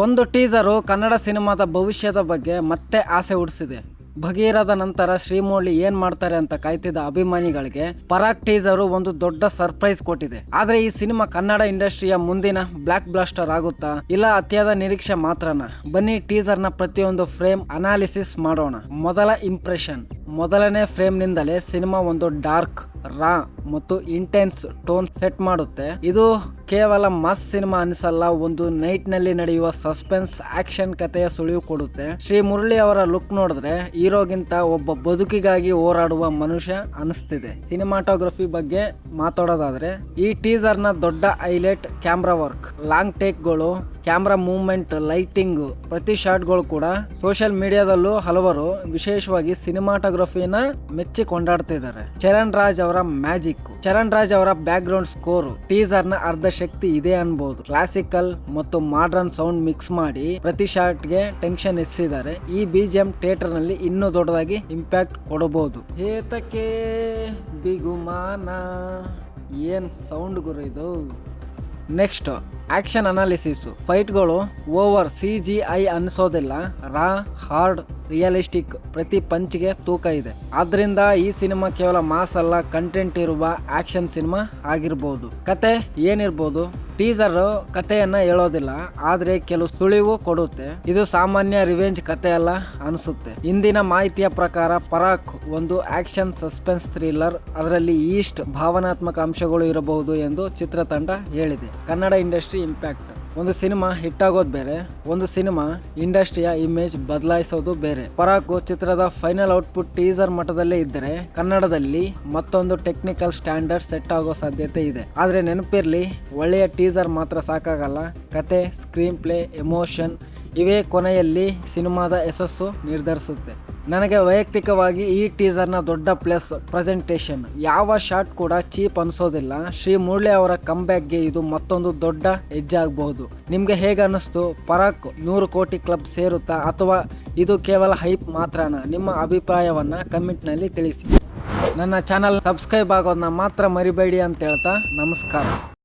ಒಂದು ಟೀಸರು ಕನ್ನಡ ಸಿನಿಮಾದ ಭವಿಷ್ಯದ ಬಗ್ಗೆ ಮತ್ತೆ ಆಸೆ ಹುಟ್ಟಿಸಿದೆ. ಭಗೀರಥ ನಂತರ ಶ್ರೀಮೌಳಿ ಏನ್ ಮಾಡ್ತಾರೆ ಅಂತ ಕಾಯ್ತಿದ್ದ ಅಭಿಮಾನಿಗಳಿಗೆ ಪರಾಗ್ ಟೀಸರು ಒಂದು ದೊಡ್ಡ ಸರ್ಪ್ರೈಸ್ ಕೊಟ್ಟಿದೆ. ಆದ್ರೆ ಈ ಸಿನಿಮಾ ಕನ್ನಡ ಇಂಡಸ್ಟ್ರಿಯ ಮುಂದಿನ ಬ್ಲಾಕ್ ಬ್ಲಾಸ್ಟರ್ ಆಗುತ್ತಾ ಇಲ್ಲ ಅತಿಯಾದ ನಿರೀಕ್ಷೆ ಮಾತ್ರನಾ? ಬನ್ನಿ ಟೀಸರ್ ನ ಪ್ರತಿಯೊಂದು ಫ್ರೇಮ್ ಅನಾಲಿಸಿಸ್ ಮಾಡೋಣ. ಮೊದಲ ಇಂಪ್ರೆಷನ್. ಮೊದಲನೇ ಫ್ರೇಮ್ ನಿಂದಲೇ ಸಿನಿಮಾ ಒಂದು ಡಾರ್ಕ್, ರಾ ಮತ್ತು ಇಂಟೆನ್ಸ್ ಟೋನ್ ಸೆಟ್ ಮಾಡುತ್ತೆ. ಇದು ಕೇವಲ ಮಾಸ್ ಸಿನಿಮಾ ಅನಿಸಲ್ಲ, ಒಂದು ನೈಟ್ ನಲ್ಲಿ ನಡೆಯುವ ಸಸ್ಪೆನ್ಸ್ ಆಕ್ಷನ್ ಕಥೆಯ ಸುಳಿವು ಕೊಡುತ್ತೆ. ಶ್ರೀ ಮುರಳಿ ಅವರ ಲುಕ್ ನೋಡಿದ್ರೆ ಹೀರೋಗಿಂತ ಒಬ್ಬ ಬದುಕಿಗಾಗಿ ಹೋರಾಡುವ ಮನುಷ್ಯ ಅನಿಸ್ತಿದೆ. ಸಿನಿಮಾಟೋಗ್ರಫಿ ಬಗ್ಗೆ ಮಾತಾಡೋದಾದ್ರೆ ಈ ಟೀಸರ್ ನ ದೊಡ್ಡ ಹೈಲೈಟ್ ಕ್ಯಾಮ್ರಾ ವರ್ಕ್, ಲಾಂಗ್ ಟೇಕ್ಗಳು, ಕ್ಯಾಮ್ರಾ ಮೂವ್ಮೆಂಟ್, ಲೈಟಿಂಗ್, ಪ್ರತಿ ಶಾಟ್ಗಳು ಕೂಡ ಸೋಷಿಯಲ್ ಮೀಡಿಯಾದಲ್ಲೂ ಹಲವರು ವಿಶೇಷವಾಗಿ ಸಿನಿಮಾಟೋಗ್ರಫಿನ ಮೆಚ್ಚಿ ಕೊಂಡಾಡ್ತಿದ್ದಾರೆ. ಚರಣ್ ರಾಜ್ ಅವರ ಮ್ಯಾಜಿಕ್, ಚರಣ್ ರಾಜ್ ಅವರ ಬ್ಯಾಕ್ ಗ್ರೌಂಡ್ ಸ್ಕೋರ್ ಟೀಸರ್ ನ ಅರ್ಧ ಶಕ್ತಿ ಇದೆ ಅನ್ಬಹುದು. ಕ್ಲಾಸಿಕಲ್ ಮತ್ತು ಮಾಡರ್ನ್ ಸೌಂಡ್ ಮಿಕ್ಸ್ ಮಾಡಿ ಪ್ರತಿ ಶಾಟ್ ಗೆ ಟೆನ್ಷನ್ ಹೆಚ್ಚಿದ್ದಾರೆ. ಈ ಬಿಜಿಎಂ ಥಿಯೇಟರ್ ನಲ್ಲಿ ಇನ್ನೂ ದೊಡ್ಡದಾಗಿ ಇಂಪ್ಯಾಕ್ಟ್ ಕೊಡಬಹುದು. ಏತಕ್ಕೆ ಬಿಗುಮಾನ, ಏನ್ ಸೌಂಡ್ ಗುರು ಇದು. Next action analysis. ಫೈಟ್ಗಳು ಓವರ್ CGI ಅನಿಸೋದಿಲ್ಲ, ರಾ, ಹಾರ್ಡ್, ರಿಯಲಿಸ್ಟಿಕ್. ಪ್ರತಿ ಪಂಚ್ಗೆ ತೂಕ ಇದೆ. ಆದ್ರಿಂದ ಈ ಸಿನಿಮಾ ಕೇವಲ ಮಾಸ್ ಅಲ್ಲ, ಕಂಟೆಂಟ್ ಇರುವ ಆಕ್ಷನ್ ಸಿನಿಮಾ ಆಗಿರ್ಬೋದು. ಕತೆ ಏನಿರ್ಬೋದು? ಟೀಸರ್ ಕಥೆಯನ್ನ ಹೇಳೋದಿಲ್ಲ, ಆದ್ರೆ ಕೆಲವು ಸುಳಿವು ಕೊಡುತ್ತೆ. ಇದು ಸಾಮಾನ್ಯ ರಿವೆಂಜ್ ಕತೆ ಅಲ್ಲ ಅನಿಸುತ್ತೆ. ಇಂದಿನ ಮಾಹಿತಿಯ ಪ್ರಕಾರ ಪರಾಗ್ ಒಂದು ಆಕ್ಷನ್ ಸಸ್ಪೆನ್ಸ್ ಥ್ರಿಲ್ಲರ್, ಅದರಲ್ಲಿ ಈಸ್ಟ್ ಭಾವನಾತ್ಮಕ ಅಂಶಗಳು ಇರಬಹುದು ಎಂದು ಚಿತ್ರತಂಡ ಹೇಳಿದೆ. Kannada industry impact. ಒಂದು ಸಿನಿಮಾ ಹಿಟ್ ಆಗೋದು ಬೇರೆ, ಒಂದು ಸಿನಿಮಾ ಇಂಡಸ್ಟ್ರಿಯ ಇಮೇಜ್ ಬದಲಾಯಿಸೋದು ಬೇರೆ. ಪರಾಗ್ ಚಿತ್ರದ ಫೈನಲ್ ಔಟ್ಪುಟ್ ಟೀಸರ್ ಮಟ್ಟದಲ್ಲೇ ಇದ್ದರೆ ಕನ್ನಡದಲ್ಲಿ ಮತ್ತೊಂದು ಟೆಕ್ನಿಕಲ್ ಸ್ಟ್ಯಾಂಡರ್ಡ್ ಸೆಟ್ ಆಗೋ ಸಾಧ್ಯತೆ ಇದೆ. ಆದ್ರೆ ನೆನಪಿರ್ಲಿ, ಒಳ್ಳೆಯ ಟೀಸರ್ ಮಾತ್ರ ಸಾಕಾಗಲ್ಲ. ಕತೆ, ಸ್ಕ್ರೀನ್ ಪ್ಲೇ, ಎಮೋಷನ್ ಇವೇ ಕೊನೆಯಲ್ಲಿ ಸಿನಿಮಾದ ಯಶಸ್ಸು ನಿರ್ಧರಿಸುತ್ತೆ. ನನಗೆ ವೈಯಕ್ತಿಕವಾಗಿ ಈ ಟೀಸರ್ನ ದೊಡ್ಡ ಪ್ಲಸ್ ಪ್ರೆಸೆಂಟೇಷನ್. ಯಾವ ಶಾಟ್ ಕೂಡ ಚೀಪ್ ಅನಿಸೋದಿಲ್ಲ. ಶ್ರೀ ಮುರಳಿ ಅವರ ಕಂಬ್ಯಾಕ್ಗೆ ಇದು ಮತ್ತೊಂದು ದೊಡ್ಡ ಹೆಜ್ಜೆ ಆಗಬಹುದು. ನಿಮ್ಗೆ ಹೇಗೆ ಅನ್ನಿಸ್ತು? ಪರಾಗ್ 100 ಕೋಟಿ ಕ್ಲಬ್ ಸೇರುತ್ತಾ ಅಥವಾ ಇದು ಕೇವಲ ಹೈಪ್ ಮಾತ್ರನಾ? ನಿಮ್ಮ ಅಭಿಪ್ರಾಯವನ್ನ ಕಮೆಂಟ್ನಲ್ಲಿ ತಿಳಿಸಿ. ನನ್ನ ಚಾನಲ್ ಸಬ್ಸ್ಕ್ರೈಬ್ ಆಗೋದನ್ನ ಮಾತ್ರ ಮರಿಬೇಡಿ ಅಂತ ಹೇಳ್ತಾ ನಮಸ್ಕಾರ.